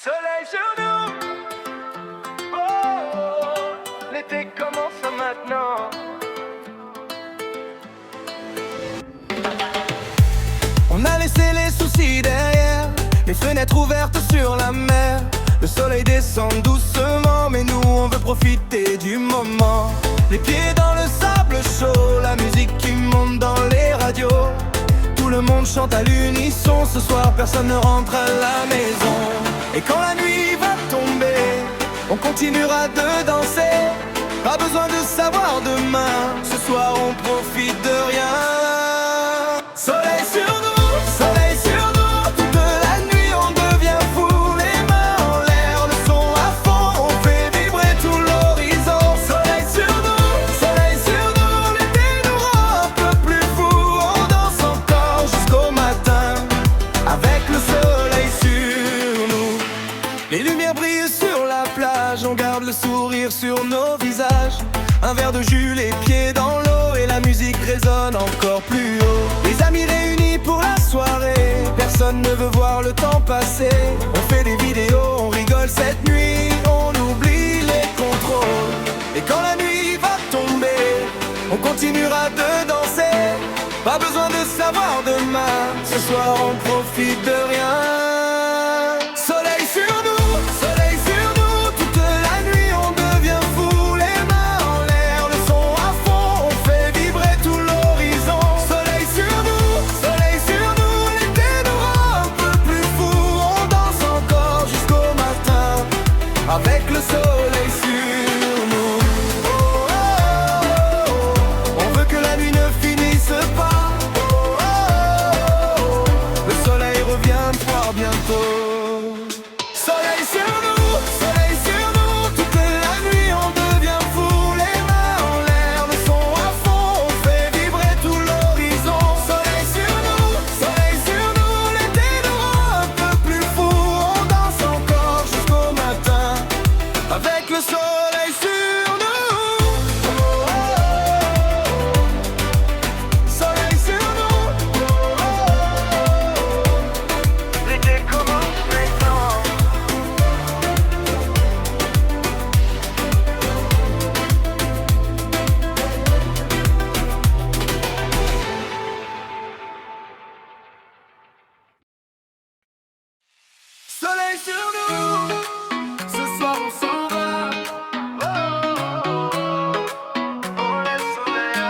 Soleil sur nous, oh, l'été commence maintenant. On a laissé les soucis derrière, les fenêtres ouvertes sur la mer. Le soleil descend doucement, mais nous on veut profiter du moment. Les pieds dans le sable chaud, la musique qui monte dans les radios. Tout le monde chante à l'unisson, ce soir personne ne rentre à la maison. Et quand la nuit va tomber, on continuera de danser. Pas besoin de savoir demain, ce soir on profite de rien. Soleil sur nous, soleil sur nous, toute la nuit on devient fou. Les mains en l'air, le son à fond, on fait vibrer tout l'horizon. Soleil sur nous, l'été nous rend un peu plus fous. On danse encore jusqu'au matin, avec le soleil sur nous. Les lumières brillent sur la plage, on garde le sourire sur nos visages. Un verre de jus, les pieds dans l'eau, et la musique résonne encore plus haut. Les amis réunis pour la soirée, personne ne veut voir le temps passer. On fait des vidéos, on rigole cette nuit, on oublie les contrôles. Et quand la nuit va tomber, on continuera de danser. Pas besoin de savoir demain, ce soir on profite de rien. Soleil sur nous, soleil sur nous, toute la nuit on devient fou. Les mains en l'air, le son à fond, on fait vibrer tout l'horizon. Soleil sur nous, l'été nous rend un peu plus fous. On danse encore jusqu'au matin, avec le soleil sur nous. Oh, oh, oh, oh. On veut que la nuit ne finisse pas. Oh, oh, oh. Le soleil reviendra bientôt. Soleil sur nous, toute la nuit on devient fou. Les mains en l'air, le son à fond, on fait vibrer tout l'horizon. Soleil sur nous, l'été nous rend un peu plus fous. On danse encore jusqu'au matin, avec le soleil sur nous. Oh, oh, oh. Soleil sur nous, oh, oh, oh. L'été commence maintenant. Soleil sur nous, ce soir on s'en va. On laisse soleil.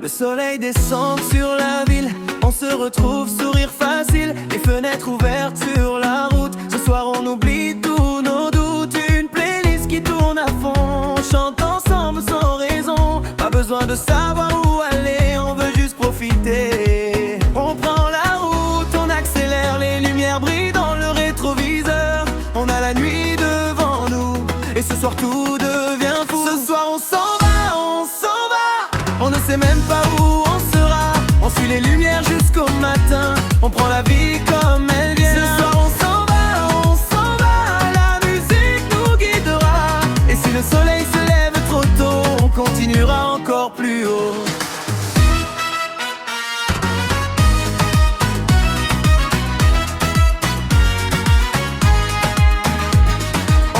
Le soleil descend sur la ville, on se retrouve sourire facile. Les fenêtres ouvertes sur la route, ce soir on oublie tous nos doutes. Une playlist qui tourne à fond, on chante ensemble sans raison. Pas besoin de savoir où aller, on veut juste profiter. On prend la route, on accélère, les lumières brillent dans le rétroviseur. On a la nuit devant nous, et ce soir tout devient fou. Ce soir on s'en va, on s'en va. On ne sait même pas où on sera. On suit les lumières jusqu'au matin, on prend la vie comme elle vient. Ce soir on s'en va, la musique nous guidera. Et si le soleil se lève trop tôt, on continuera encore plus haut.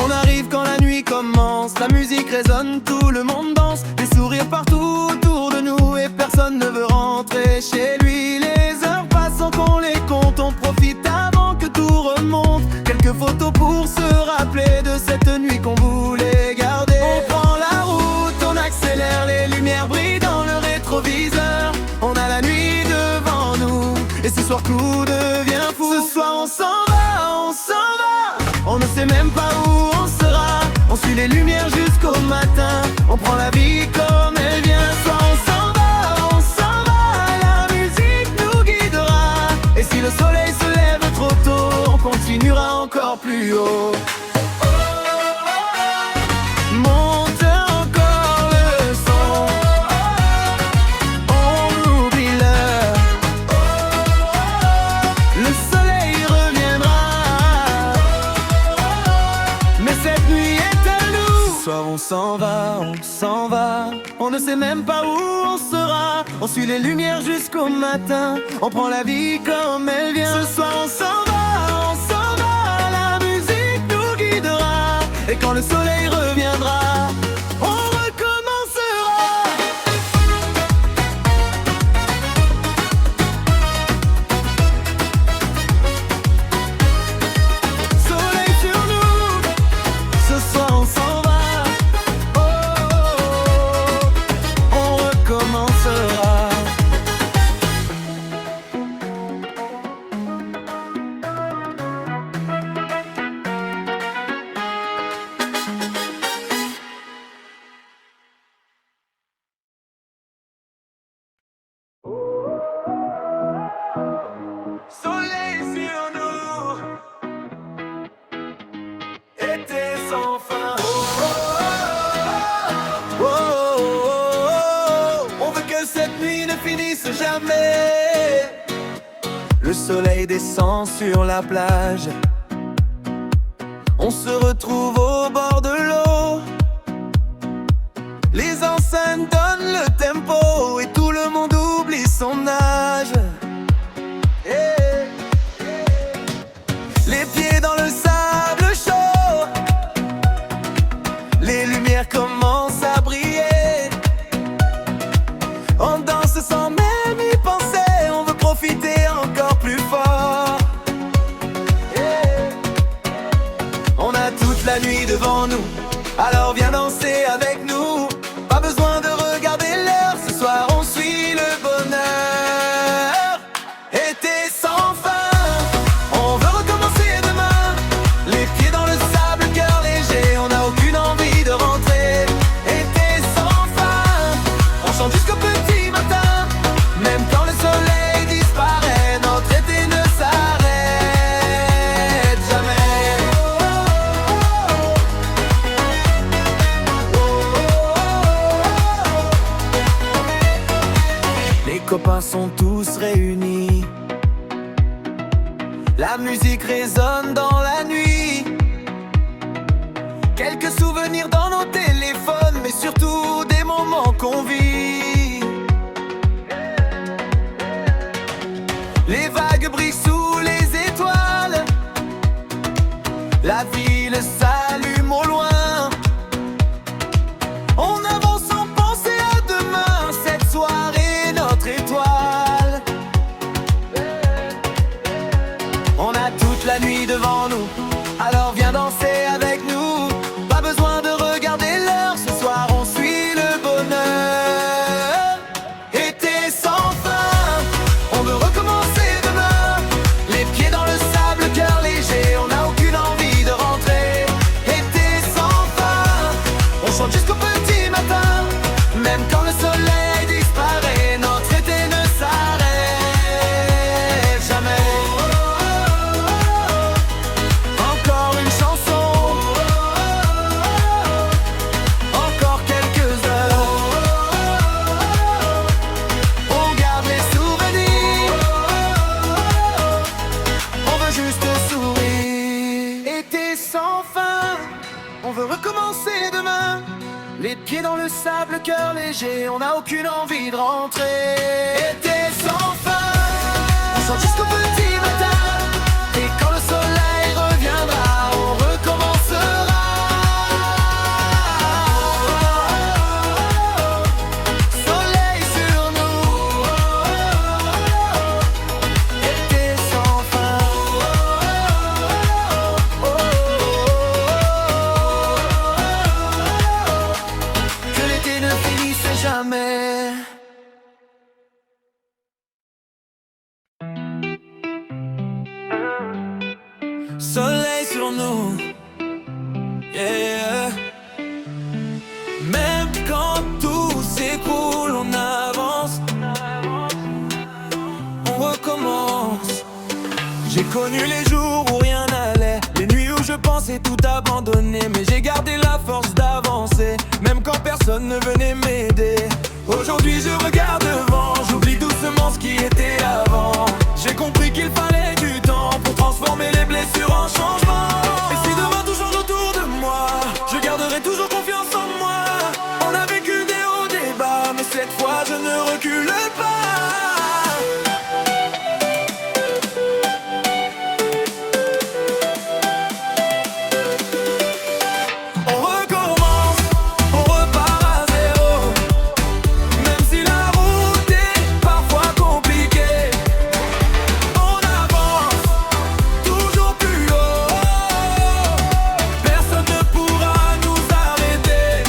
On arrive quand la nuit commence, la musique résonne, tout le monde danse. Des sourires partout autour de nous, et personne ne veut rentrer chez lui. Les heures passent sans qu'on les compte, on profite avant que tout remonte. Quelques photos pour se rappeler de cette nuit qu'on voulait garder. On prend la route, on accélère, les lumières brillent dans le rétroviseur. On a la nuit devant nous, et ce soir tout devient fou. Ce soir on s'en va, on s'en va. On ne sait même pas où on sera. On suit les lumières jusqu'au matin, on prend la vie comme elle vient. Ce soir on s'en va, la musique nous guidera. Et si le soleil se lève trop tôt, on continuera encore plus haut. Monte encore le son, on oublie l'heure. Le soleil reviendra, mais cette nuit est à nous. Ce soir on s'en va, on s'en va. On ne sait même pas où on sera. On suit les lumières jusqu'au matin, on prend la vie comme elle vient. Ce soir on s'en va, la sur nous. Été sans fin. Oh, oh, oh, oh. On veut que cette nuit ne finisse jamais. Le soleil descend sur la plage. On se retrouve au bord de l'eau. Les enceintes donnent le tempo et tout le monde oublie son âge. Les pieds dans le sable chaud. Les lumières commencent à briller. On danse sans même y penser. On veut profiter encore plus fort. On a toute la nuit devant nous. Alors viens danser avec nous. Pas besoin de regarder l'heure. Ce soir on suit le bonheur. Été sans fin. On veut recommencer demain. Les pieds dans le sable, cœur léger. On n'a aucune envie de rentrer. Été sans fin. On chante jusqu'au petit matin. Même quand le soleil disparaît, notre été ne s'arrête jamais. Les copains sont tous réunis. La musique résonne dans la nuit. Quelques souvenirs dans nos téléphones, mais surtout des moments qu'on vit. Les vagues brillent sous les étoiles. La ville s'allume au loin. On avance sans penser à demain. Cette soirée, notre étoile. On a toute la nuit devant nous. Alors viens danser avec nous. Pas besoin de regarder l'heure. Ce soir on suit le bonheur. Été sans fin. On veut recommencer demain. Les pieds dans le sable, cœur léger. On n'a aucune envie de rentrer. Été sans fin. On chante jusqu'au petit matin. Même quand le soleil disparaît, notre été ne s'arrête jamais. Encore une chanson. Encore quelques heures. On garde les souvenirs. On veut juste sourire. Été sans fin. On veut recommencer demain. Les pieds dans le sable, cœur léger. On n'a aucune envie de rentrer. Été sans fin. On chante jusqu'au petit matin. Et quand le soleil reviendra, on recommencera. Soleil sur nous. Été sans fin. Que l'été ne finisse jamais. Soleil sur nous, yeah. Même quand tout s'écroule, on avance. On recommence. J'ai connu les jours où rien n'allait, les nuits où je pensais tout abandonner. Mais j'ai gardé la force d'avancer, même quand personne ne venait m'aider. Aujourd'hui je regarde devant, j'oublie doucement ce qui était avant. J'ai compris qu'il fallait du temps pour transformer les blessures en changement. Et si demain tout change autour de moi, je garderai toujours confiance en moi. On a vécu des hauts, des bas, mais cette fois je ne recule pas. On recommence, on repart à zéro. Même si la route est parfois compliquée, on avance toujours plus haut. Personne ne pourra nous arrêter.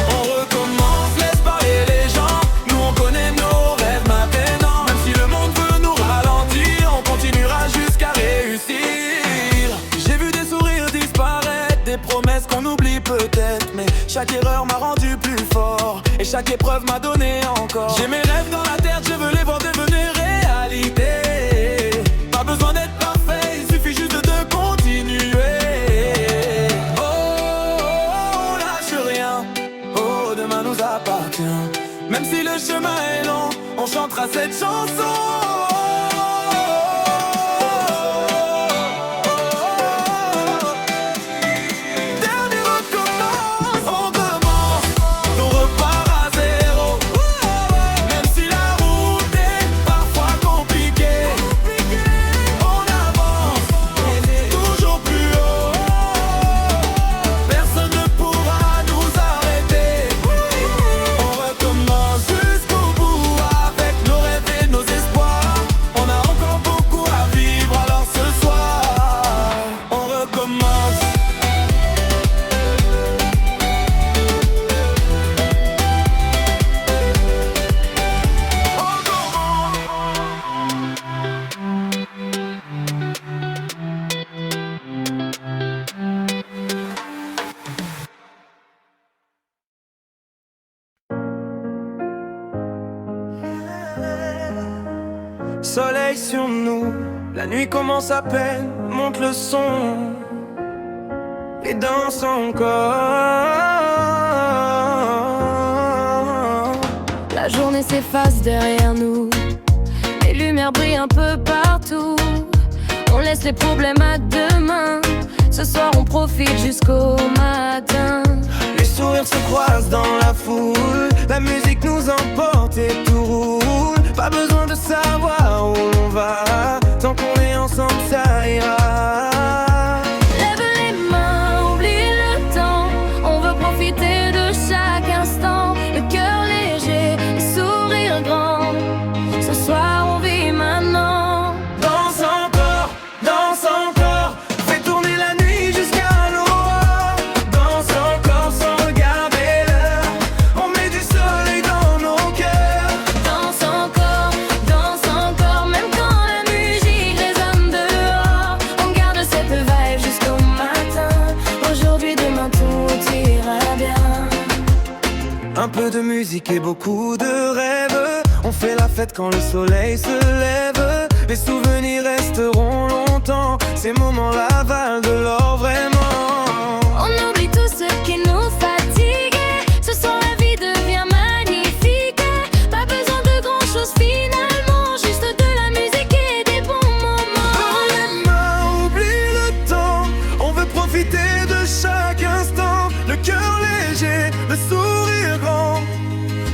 On recommence, laisse parler les gens. Nous on connaît nos rêves maintenant. Même si le monde veut nous ralentir, on continuera jusqu'à réussir. J'ai vu des sourires disparaître, des promesses qu'on oublie peut-être. Mais chaque erreur m'a rendu plus fort, et chaque épreuve m'a donné encore. J'ai mes rêves dans la tête, je veux les voir devenir réalité. Pas besoin chansons. Dernier recommence, on commence, on repart à zéro. Même si la route est parfois compliquée, on avance, toujours plus haut. Personne ne pourra nous arrêter. On recommence jusqu'au bout avec nos rêves et nos espoirs. On a encore beaucoup à vivre, alors ce soir, on recommence. Soleil sur nous, la nuit commence à peine, monte le son et danse encore. La journée s'efface derrière nous, les lumières brillent un peu partout. On laisse les problèmes à demain, ce soir on profite jusqu'au matin. Les sourires se croisent dans la foule, la musique nous emporte et tout roule. Pas besoin de savoir où l'on va, tant qu'on est ensemble ça ira. Lève les mains, oublie le temps, on veut profiter de chaque instant. Le cœur léger, le sourire grand, ce soir on vit maintenant. Danse encore, fais tourner la nuit jusqu'à l'aurore. Danse encore sans regarder l'heure, on met du soleil dans nos cœurs. Danse encore, même quand la musique résonne dehors. On garde cette vibe jusqu'au matin, aujourd'hui, demain, tout ira bien. Un peu de musique et beaucoup de rêves, on fait la fête quand le soleil se lève. Les souvenirs resteront longtemps, ces moments-là valent de l'or vraiment. On oublie tout ce qui nous fatiguait, ce soir la vie devient magnifique. Pas besoin de grand-chose finalement, juste de la musique et des bons moments. Les mains, oublie le temps, on veut profiter de chaque instant. Le cœur léger, le sourire grand,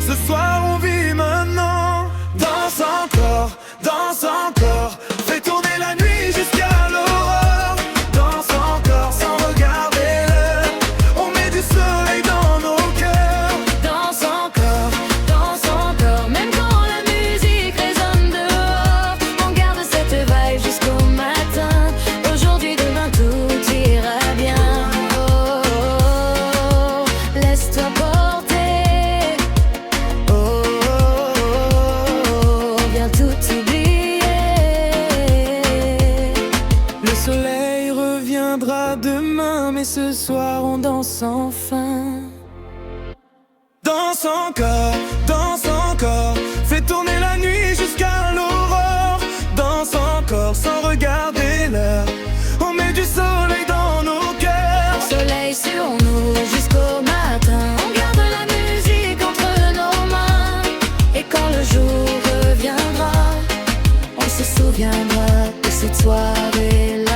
ce soir on vit maintenant. Danse encore, fais tourner la nuit jusqu'à l'aurore. Danse encore sans regarder l'heure, on met du soleil dans nos cœurs. Danse encore, même quand la musique résonne dehors. On garde cette vibe jusqu'au matin, aujourd'hui, demain, tout ira bien. Oh, oh, oh, laisse-toi porter. Oh, oh, oh, viens tout oublier. Le soleil reviendra demain, mais ce soir on danse enfin. Danse encore, fais tourner la nuit jusqu'à l'aurore. Danse encore sans regarder l'heure, on met du soleil dans nos cœurs. Soleil sur nous jusqu'au matin, on garde la musique entre nos mains. Et quand le jour reviendra, on se souviendra de cette soirée-là.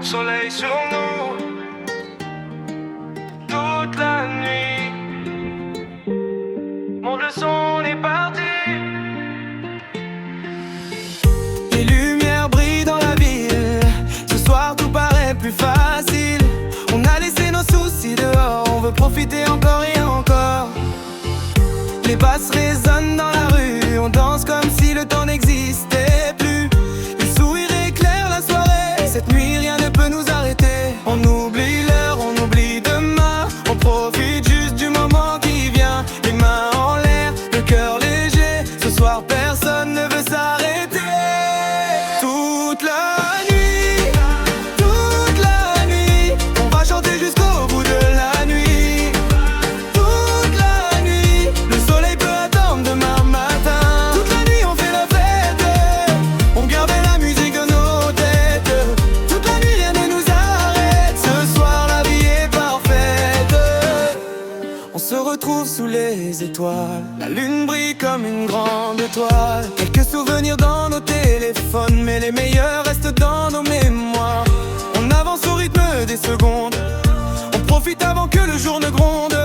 Soleil sur nous toute la nuit, monte le son, on est parti. Les lumières brillent dans la ville, ce soir tout paraît plus facile. On a laissé nos soucis dehors, on veut profiter encore et encore. Les basses résonnent dans la rue, on danse comme si le temps n'existait plus. Les sourires éclairent la soirée, cette nuit rien ne peut nous arrêter. On nous sous les étoiles. La lune brille comme une grande étoile. Quelques souvenirs dans nos téléphones, mais les meilleurs restent dans nos mémoires. On avance au rythme des secondes, on profite avant que le jour ne gronde.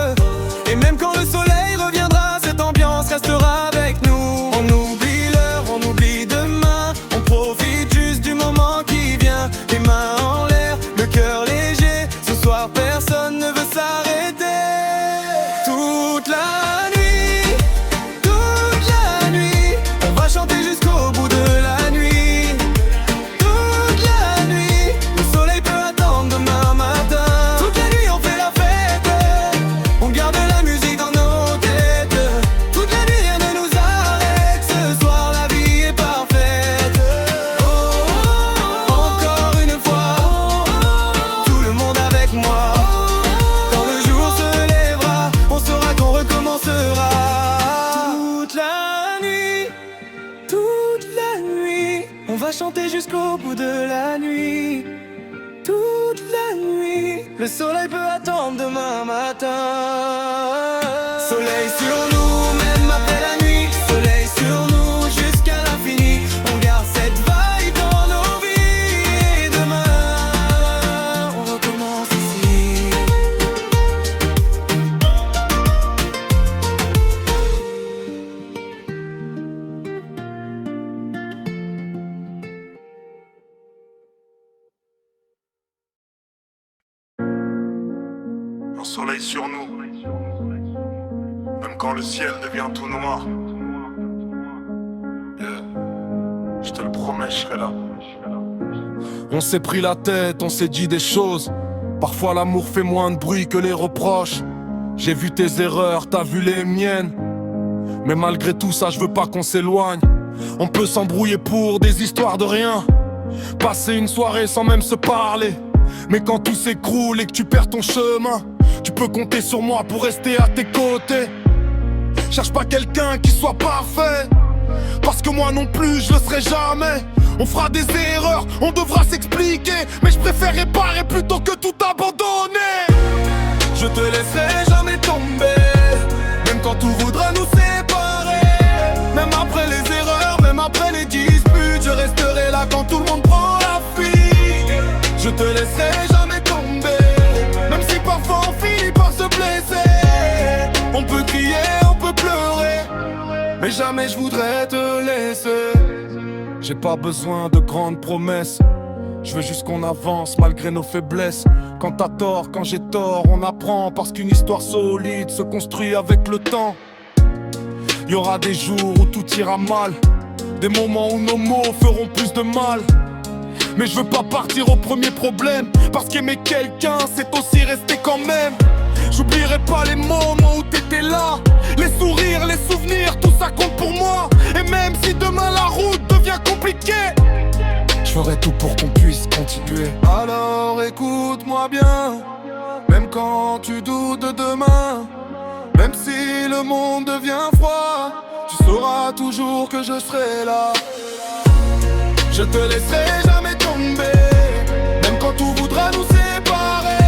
Et même quand le soleil reviendra, cette ambiance restera avec nous. On oublie l'heure, on oublie demain, on profite juste du moment qui vient. Les mains en l'air, le cœur léger, ce soir personne ne veut s'arrêter. Toute la nuit, on va chanter jusqu'au bout de la nuit. Toute la nuit, le soleil peut attendre demain matin. Toute la nuit on fait la fête, on garde la musique dans nos têtes. Toute la nuit rien ne nous arrête, ce soir la vie est parfaite. Oh, encore une fois, tout le monde avec moi. Quand le jour se lèvera, on saura qu'on recommencera. Toute la nuit, on va chanter jusqu'au bout de la nuit. Toute la nuit, le soleil peut attendre demain matin. Soleil sur nous, même après la nuit. Soleil sur nous jusqu'à l'infini. On garde cette vibe dans nos vies. Et demain, on recommence ici. Un soleil sur nous, même quand le ciel devient tout noir. Yeah. Je te le promets, je serai là. On s'est pris la tête, on s'est dit des choses. Parfois l'amour fait moins de bruit que les reproches. J'ai vu tes erreurs, t'as vu les miennes. Mais malgré tout ça, je veux pas qu'on s'éloigne. On peut s'embrouiller pour des histoires de rien, passer une soirée sans même se parler. Mais quand tout s'écroule et que tu perds ton chemin, tu peux compter sur moi pour rester à tes côtés. Cherche pas quelqu'un qui soit parfait, parce que moi non plus je le serai jamais. On fera des erreurs, on devra s'expliquer, mais je préfère réparer plutôt que tout abandonner. Je te laisserai jamais tomber, même quand tout voudra nous séparer. Même après les erreurs, même après les disputes, je resterai là quand tout le monde prend la fuite. Je te laisserai jamais tomber, même si parfois on finit par se blesser. On peut crier, on peut pleurer, mais jamais je voudrais te laisser. J'ai pas besoin de grandes promesses, je veux juste qu'on avance malgré nos faiblesses. Quand t'as tort, quand j'ai tort, on apprend, parce qu'une histoire solide se construit avec le temps. Y aura des jours où tout ira mal, des moments où nos mots feront plus de mal. Mais je veux pas partir au premier problème, parce qu'aimer quelqu'un c'est aussi rester quand même. J'oublierai pas les moments où t'étais là, les sourires, les souvenirs, tout ça compte pour moi. Et même si demain la route devient compliquée, je ferai tout pour qu'on puisse continuer. Alors écoute-moi bien, même quand tu doutes de demain, même si le monde devient froid, tu sauras toujours que je serai là. Je te laisserai jamais tomber, même quand tout voudra nous séparer.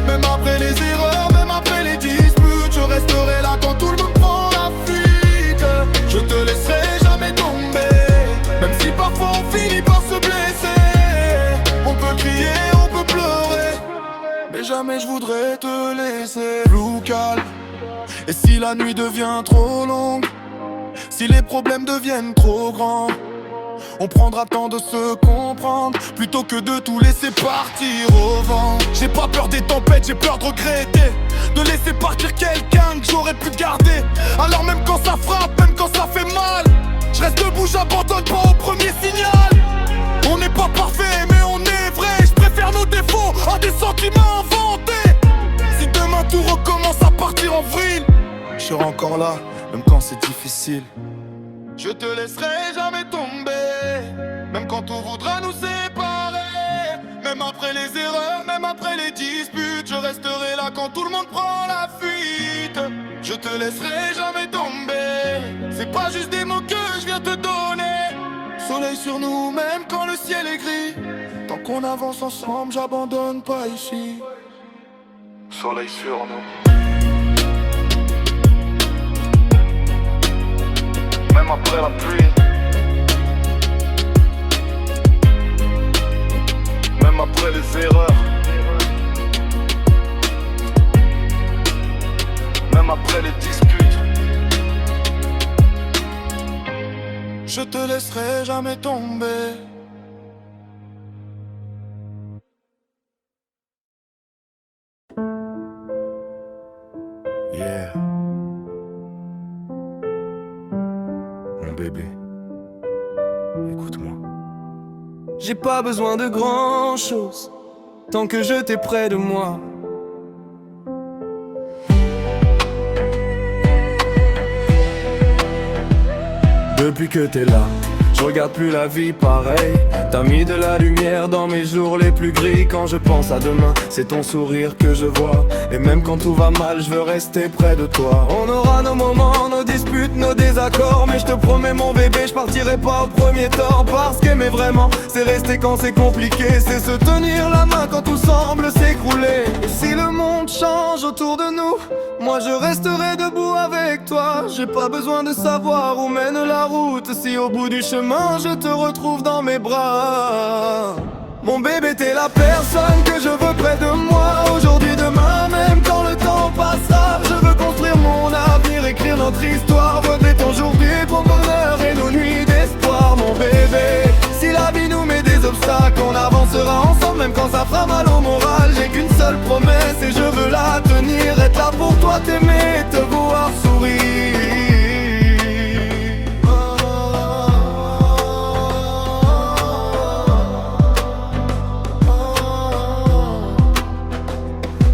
Même après les erreurs, même après les disputes, je resterai là quand tout le monde prend la fuite. Je te laisserai jamais tomber, même si parfois on finit par se blesser. On peut crier, on peut pleurer, mais jamais je voudrais te laisser. Flou calme, et si la nuit devient trop longue, si les problèmes deviennent trop grands, on prendra temps de se comprendre, plutôt que de tout laisser partir au vent. J'ai pas peur des tempêtes, j'ai peur de regretter, de laisser partir quelqu'un que j'aurais pu garder. Alors même quand ça frappe, même quand ça fait mal, je reste debout, j'abandonne pas au premier signal. On n'est pas parfait mais on est vrai, je préfère nos défauts à des sentiments inventés. Si demain tout recommence à partir en vrille, je serai encore là, même quand c'est difficile. Je te laisserai jamais tomber, même quand tout voudra nous séparer. Même après les erreurs, même après les disputes, je resterai là quand tout le monde prend la fuite. Je te laisserai jamais tomber, c'est pas juste des mots que je viens te donner. Soleil sur nous, même quand le ciel est gris, tant qu'on avance ensemble, j'abandonne pas ici. Soleil sur nous. même après la pluie. Même après les erreurs. Même après les disputes. Je te laisserai jamais tomber. Yeah. Mon bébé, écoute-moi. J'ai pas besoin de grand chose tant que je t'ai près de moi. Depuis que t'es là, je regarde plus la vie pareil. T'as mis de la lumière dans mes jours les plus gris. Quand je pense à demain, c'est ton sourire que je vois. Et même quand tout va mal, je veux rester près de toi. On aura nos moments, nos disputes, nos désaccords. Mais je te promets mon bébé, je partirai pas au premier tort. Parce qu'aimer vraiment, c'est rester quand c'est compliqué. C'est se tenir la main quand tout semble s'écrouler. Et si le monde change autour de nous, moi je resterai debout avec toi. J'ai pas besoin de savoir où mène la route. Si au bout du chemin je te retrouve dans mes bras. Mon bébé, t'es la personne que je veux près de moi. Aujourd'hui, demain, même quand le temps passera. Je veux construire mon avenir, écrire notre histoire. Voter ton aujourd'hui pour bonheur et nos nuits d'espoir. Mon bébé, si la vie nous met des obstacles, on avancera ensemble même quand ça fera mal au moral. J'ai qu'une seule promesse et je veux la tenir. Être là pour toi, t'aimer, te voir sourire.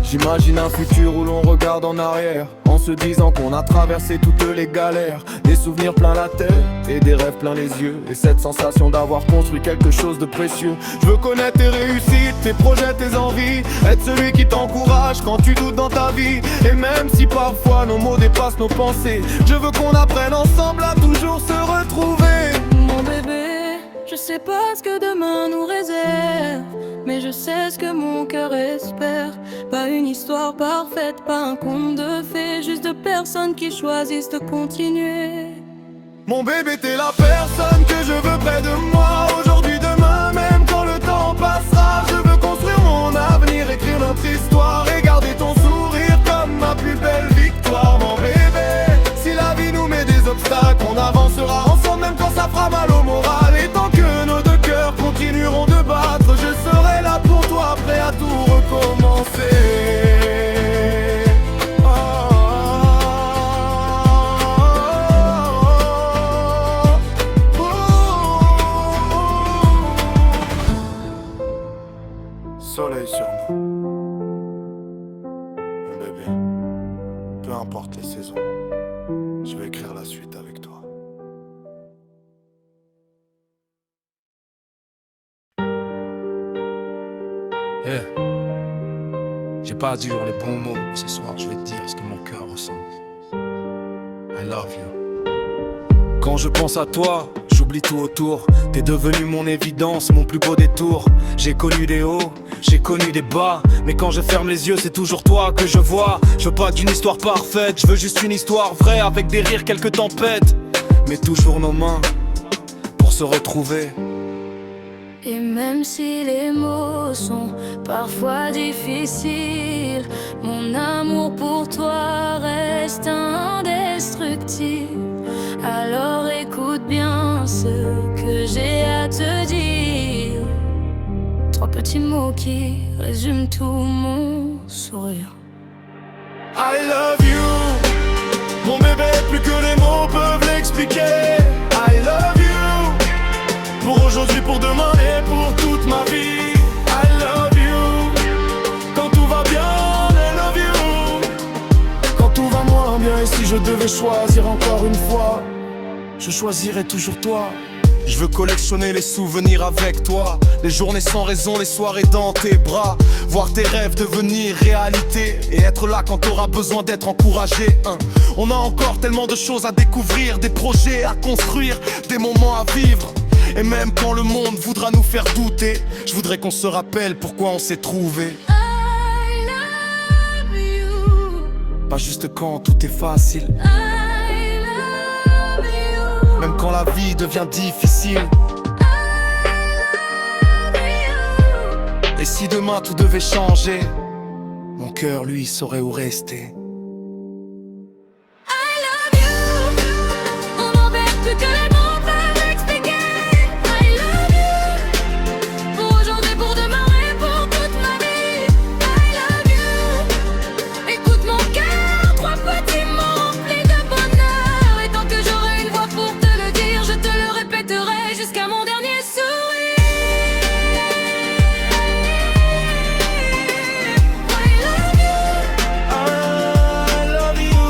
J'imagine un futur où l'on regarde en arrière, en se disant qu'on a traversé toutes les galères. Des souvenirs plein la tête et des rêves plein les yeux. Et cette sensation d'avoir construit quelque chose de précieux. Je veux connaître tes réussites, tes projets, tes envies. Être celui qui t'encourage quand tu doutes dans ta vie. Et même si parfois nos mots dépassent nos pensées, je veux qu'on apprenne ensemble à toujours se retrouver. Mon bébé, je sais pas ce que demain nous réserve, mais je sais ce que mon cœur espère. Pas une histoire parfaite, pas un conte de fées, juste de personnes qui choisissent de continuer. Mon bébé, t'es la personne que je veux près de moi. Aujourd'hui, demain, même quand le temps passera. Je veux construire mon avenir, écrire notre histoire et garder ton sourire comme ma plus belle victoire. Mon bébé, si la vie nous met des obstacles, on avancera ensemble même quand ça fera mal au moral. Et tant que nos deux cœurs continueront de battre, je serai là pour toi, prêt à tout recommencer. Soleil sur moi. Mon bébé, peu importe les saisons, je vais écrire la suite avec toi. Yeah. J'ai pas à dire les bons mots ce soir, je vais te dire ce que mon cœur ressent. I love you. Quand je pense à toi, j'oublie tout autour. T'es devenu mon évidence, mon plus beau détour. J'ai connu des hauts, j'ai connu des bas, mais quand je ferme les yeux, c'est toujours toi que je vois. Je veux pas d'une histoire parfaite, je veux juste une histoire vraie, avec des rires, quelques tempêtes, mais toujours nos mains pour se retrouver. Et même si les mots sont parfois difficiles, mon amour pour toi reste indestructible. Alors écoute bien ce que j'ai à te dire. 3 petits mots qui résument tout mon sourire. I love you, mon bébé, plus que les mots peuvent l'expliquer. I love you, pour aujourd'hui, pour demain et pour toute ma vie. I love you, quand tout va bien, I love you, quand tout va moins bien. Et si je devais choisir encore une fois, je choisirais toujours toi. Je veux collectionner les souvenirs avec toi, les journées sans raison, les soirées dans tes bras. Voir tes rêves devenir réalité et être là quand t'auras besoin d'être encouragé. On a encore tellement de choses à découvrir, des projets à construire, des moments à vivre. Et même quand le monde voudra nous faire douter, je voudrais qu'on se rappelle pourquoi on s'est trouvé. I love you. Pas juste quand tout est facile. I love you. même quand la vie devient difficile. Et si demain tout devait changer, mon cœur lui saurait où rester. I love you. On n'en perd plus que les mots peuvent expliquer. I love you. Pour aujourd'hui, pour demain et pour toute ma vie. I love you. Écoute mon cœur, 3 petits mots remplis de bonheur. Et tant que j'aurai une voix pour te le dire, je te le répéterai jusqu'à mon dernier sourire. I love you. I love you,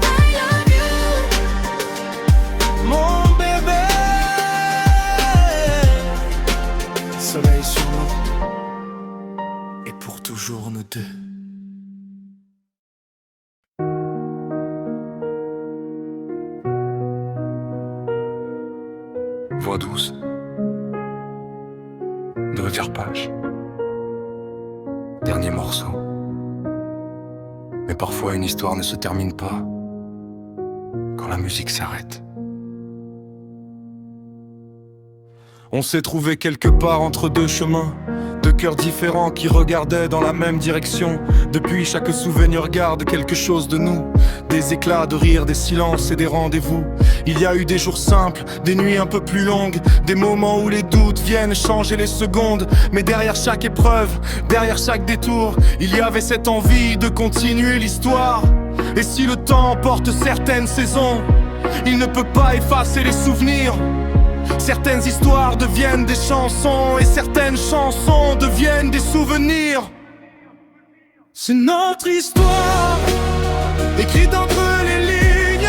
I love you. mon bébé. Soleil sur nous, et pour toujours nous deux. Voix douce de Verpage. Dernier morceau. Mais parfois une histoire ne se termine pas quand la musique s'arrête. On s'est trouvé quelque part entre deux chemins, deux cœurs différents qui regardaient dans la même direction. Depuis, chaque souvenir garde quelque chose de nous, des éclats de rire, des silences et des rendez-vous. Il y a eu des jours simples, des nuits un peu plus longues, des moments où les doutes viennent changer les secondes. Mais derrière chaque épreuve, derrière chaque détour, il y avait cette envie de continuer l'histoire. Et si le temps porte certaines saisons, il ne peut pas effacer les souvenirs. Certaines histoires deviennent des chansons, et certaines chansons deviennent des souvenirs. C'est notre histoire, écrite entre les lignes.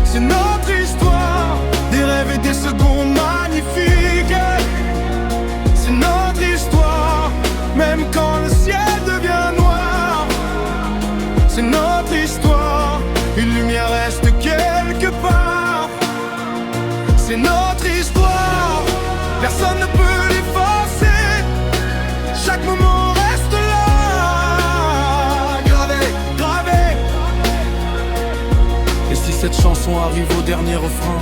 C'est notre histoire, des rêves et des secondes magnifiques. C'est notre histoire, même quand le ciel devient noir. C'est notre histoire, une lumière reste quelque part. C'est notre histoire, personne ne peut l'effacer. Chaque moment reste là, gravé, gravé. Et si cette chanson arrive au dernier refrain,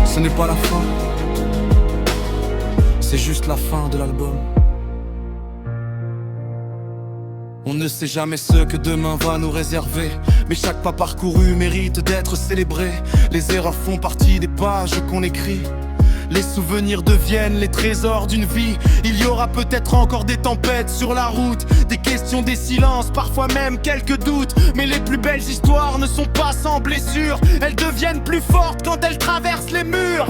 ce n'est pas la fin, c'est juste la fin de l'album. On ne sait jamais ce que demain va nous réserver, mais chaque pas parcouru mérite d'être célébré. Les erreurs font partie des pages qu'on écrit. Les souvenirs deviennent les trésors d'une vie. Il y aura peut-être encore des tempêtes sur la route, des questions, des silences, parfois même quelques doutes. Mais les plus belles histoires ne sont pas sans blessures. Elles deviennent plus fortes quand elles traversent les murs.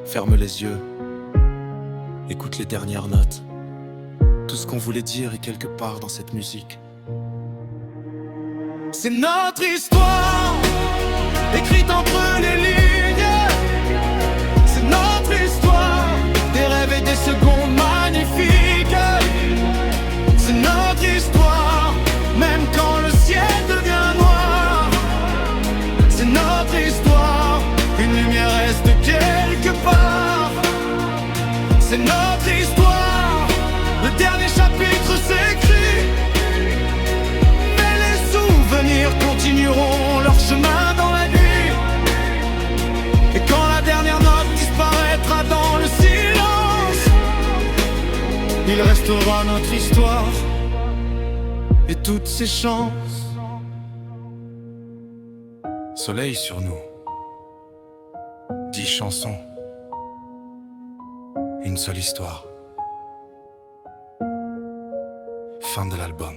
Ferme les yeux, écoute les dernières notes. Tout ce qu'on voulait dire est quelque part dans cette musique. C'est notre histoire, écrite entre les lignes. C'est notre histoire, des rêves et des secondes magnifiques. C'est notre histoire, même quand le ciel devient noir. C'est notre histoire, une lumière reste quelque part. C'est notre histoire, le dernier chapitre s'écrit. Mais les souvenirs continueront leur chemin dans la nuit. Et quand la dernière note disparaîtra dans le silence, il restera notre histoire et toutes ses chances. Soleil sur nous, 10 chansons, une seule histoire. Fin de l'album.